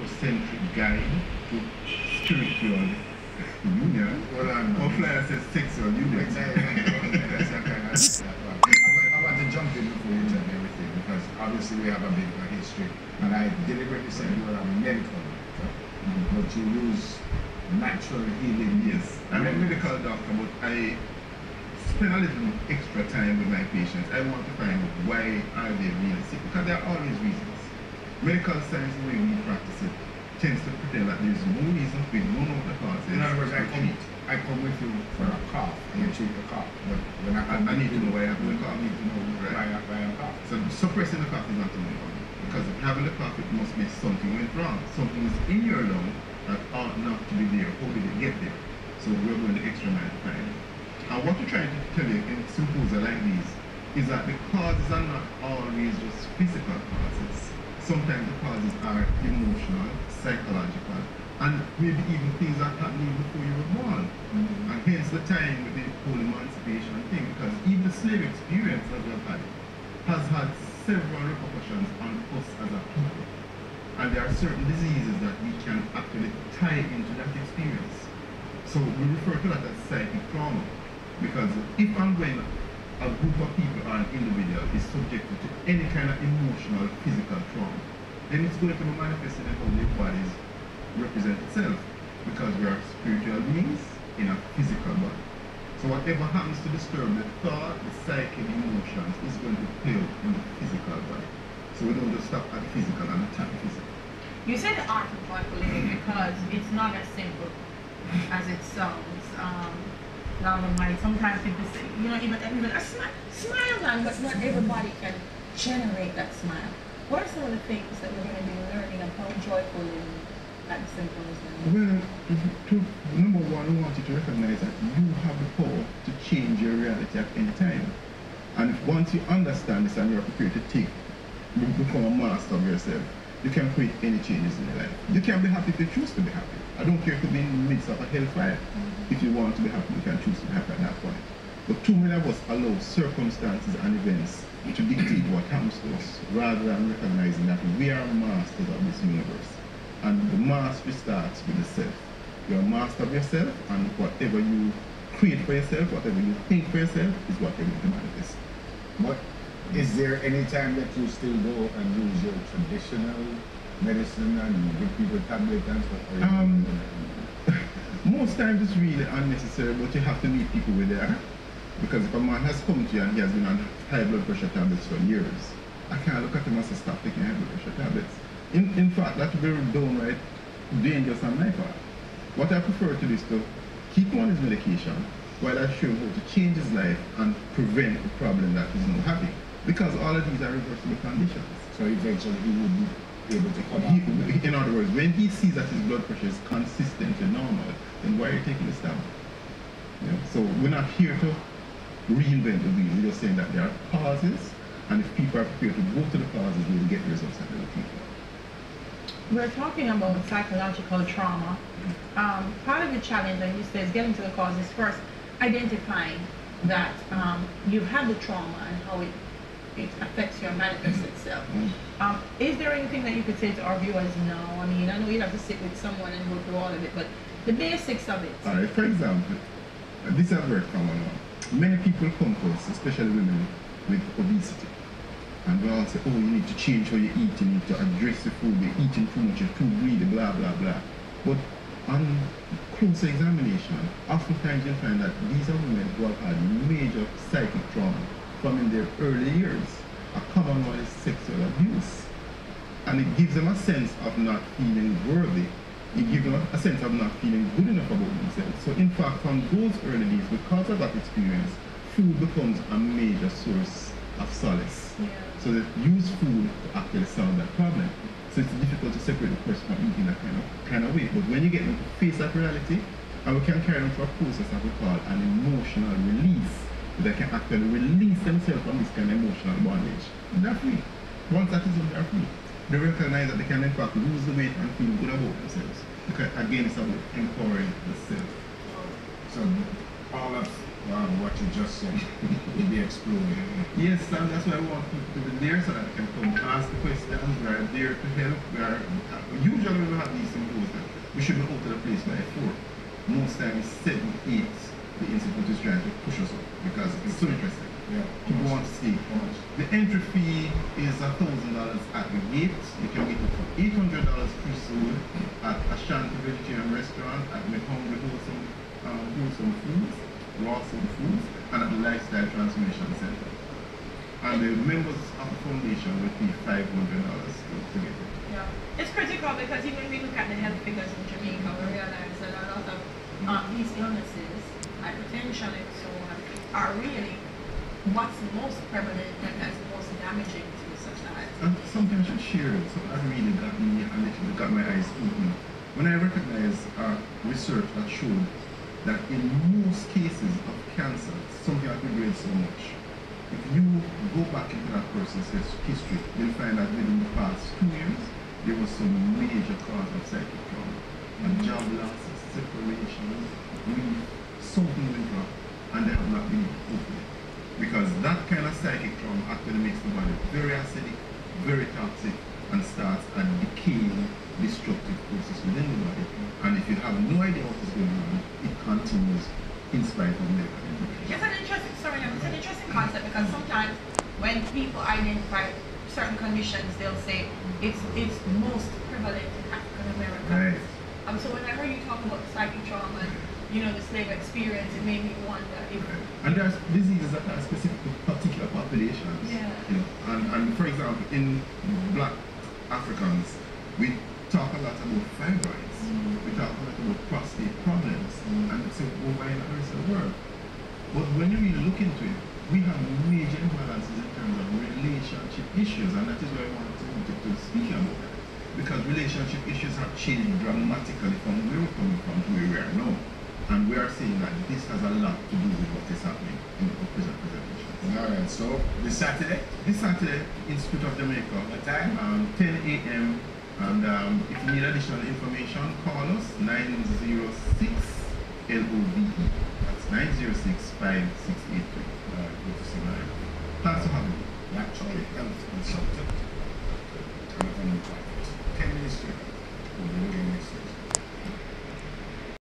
anthropocentric guide to spiritual union. Well, or flyer says sexual union. I want to jump in before you tell me everything, because obviously we have a bit of a history, and I deliberately said you are a medical doctor, but you use natural healing. Yes, I'm a medical doctor, but I spend a little extra time with my patients. I want to find out why are they really sick, because there are always reasons. Medical science, the way we practice it, tends to pretend that there's no reason for it, no the causes. In other words, I come with you for a cough, and you treat the cough, but when I need to know why I have the cough. I need to know why I have a cough. So suppressing the cough is not too important, because if having the cough, it must be something went wrong. Something is in your lung that ought not to be there. How did it get there? So we're going the extra mile to find it. And what we're trying to tell you in symposia like these is that the causes are not always just physical causes. Sometimes the causes are emotional, psychological, and maybe even things that happened before you were born. And hence the time with the whole emancipation thing, because even the slave experience that we've had has had several repercussions on us as a people. And there are certain diseases that we can actually tie into that experience. So we refer to that as psychic trauma, because if and when a group of people or an individual is subjected to any kind of emotional, physical trauma, then it's going to be manifested in how their bodies represent itself, because we are spiritual beings in a physical body. So whatever happens to disturb the thought, the psyche, the emotions is going to play out in the physical body. So we don't just stop at the physical and attack the physical. You said the art of joyful living because it's not as simple as it sounds. Sometimes people say, you know, even a smile on, but not everybody can generate that smile. What are some of the things that we're going to be learning of how joyful living at the Symposium? Well, number one, I want you to recognize that you have the power to change your reality at any time. And if once you understand this and you're prepared to become a master of yourself, you can create any changes in your life. You can be happy if you choose to be happy. I don't care if you're in the midst of a hellfire. If you want to be happy, you can choose to be happy at that point. But too many of us allow circumstances and events to dictate what happens to us, rather than recognizing that we are masters of this universe. And the mastery starts with the self. You're a master of yourself, and whatever you create for yourself, whatever you think for yourself, is what you're going to manifest. But is there any time that you still go and use your traditional medicine and give people tablets and stuff? Most times it's really unnecessary, but you have to meet people where they are. Because if a man has come to you and he has been on high blood pressure tablets for years, I can't look at him and say, stop taking high blood pressure tablets. In fact, that's very downright dangerous on my part. What I prefer to do is to keep him on his medication while I show him how to change his life and prevent the problem that he's now having. Because all of these are reversible conditions. So eventually he would be able to come out. In other words, when he sees that his blood pressure is consistently normal, then why are you taking this down? You know? So we're not here to reinvent the wheel. We're just saying that there are causes, and if people are prepared to go to the causes, they will get the results that they're looking for. We're talking about psychological trauma. Part of the challenge, and you said, is getting to the causes first, identifying that you've had the trauma and how it affects you and manifests itself. Is there anything that you could say to our viewers now? I mean, I know you'd have to sit with someone and go through all of it, but the basics of it. All right, for example, this is a very common one. Many people come to us, especially women, with obesity. And we all say, oh, you need to change how you eat, you need to address the food, you're eating too much, you're too greedy, blah, blah, blah. But on closer examination, oftentimes you'll find that these are women who have had major psychic trauma from in their early years. A common one is sexual abuse. And it gives them a sense of not feeling worthy. It gives them a sense of not feeling good enough about themselves. So in fact, from those early days, because of that experience, food becomes a major source of solace. Yeah. So they use food to actually solve that problem. So it's difficult to separate the person from eating that kind of way. But when you get them to face that reality, and we can carry them through a process that we call an emotional release, they can actually release themselves from this kind of emotional bondage. They're free. Once that is done, they're free. They recognize that they can in fact lose the weight and feel good about themselves. Because again, it's about empowering the self. So all of what you just said will be explored. Yes, and that's why I want people to be there so that they can come ask the questions. We are there to help. Usually we should be out of the place by 4. Most times 7, 8, the institute is trying to push us up because it's so interesting. Yeah. People want to see. How much? The entry fee is $1,000 at the gate. You can meet up for $800 pre-sold at Ashanti Vegetarian Restaurant, at the Hungry Wholesome Foods, Rawsome Foods, and at the Lifestyle Transformation Center. And the members of the foundation will pay $500 to get it. Yeah. It's critical because even when we look at the health figures in Jamaica, we realize that a lot of these illnesses, hypertension and so on, are really what's most prevalent and that's most damaging to society. And something I should share, so that really got me and literally got my eyes open. When I recognized research that showed that in most cases of cancer, something that we read so much, if you go back into that person's history, you'll find that within the past 2 years, there was some major cause of psychic trauma. And job losses, separation, grief, something went wrong, and they have not been able to cope with it. Because that kind of psychic trauma actually makes the body very acidic, very toxic, and starts a decaying, destructive process within the body. And if you have no idea what is going on, it continues in spite of medical information. It's an interesting story. It's an interesting concept because sometimes when people identify certain conditions, they'll say it's most prevalent in African Americans. Right. So when I heard you talk about psychic trauma and the slave experience, it made me wonder if. And there's diseases that are specific to particular populations. Yeah. And for example, in Black Africans, we talk a lot about fibroids. We talk a lot about prostate problems. And so over in the rest of the world. But when you really look into it, we have major imbalances in terms of relationship issues, and that is why I wanted to speak about that. Because relationship issues have changed dramatically from where we're coming from to where we are now. And we are saying that this has a lot to do with what is happening in the present presentation. Alright, so this Saturday, Institute of Jamaica. what time? 10 a.m. And if you need additional information, call us 906-LOVE. That's 906-5683. Good to see you. Thanks for having me. Naturally health consultant. 10 minutes to go. We'll be looking next week.